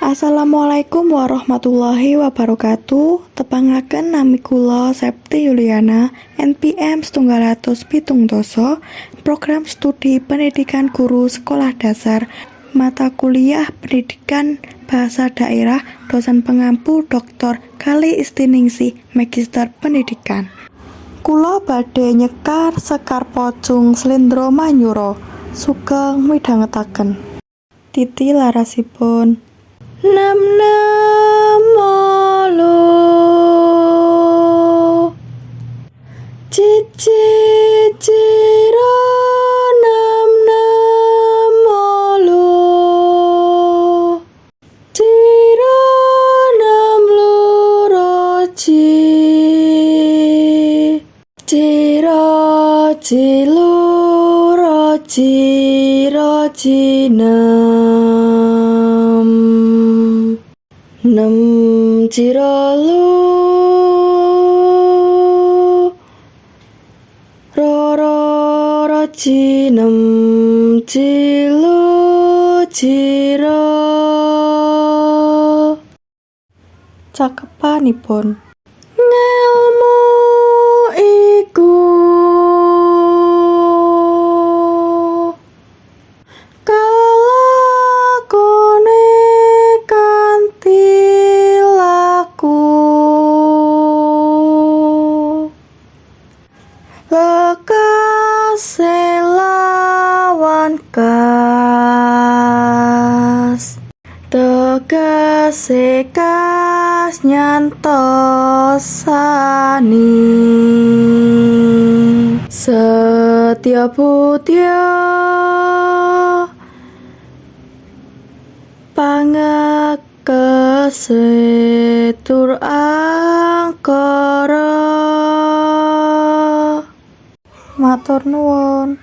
Assalamualaikum warahmatullahi wabarakatuh. Tepangaken nami kula Septi Yuliana, NPM 770, Program Studi Pendidikan Guru Sekolah Dasar, Mata Kuliah Pendidikan Bahasa Daerah, Dosen Pengampu Dr. Kali Istiningsih, Magister Pendidikan. Kula badhe nyekar Sekar Pocung Slendro Manyura. Sugeng midhangetaken. Titi larasipun. Nam molo cici ciro nam molo ciro nam loro ciro ciluro ciro cinem nem ciralu roro cinem cilu cira. Cakepanipun ngelmu iku kalakone kanthi laku lekase lawan kas tegase kas nyantosani setya butya pangekese tur angkara. Matur nuwun.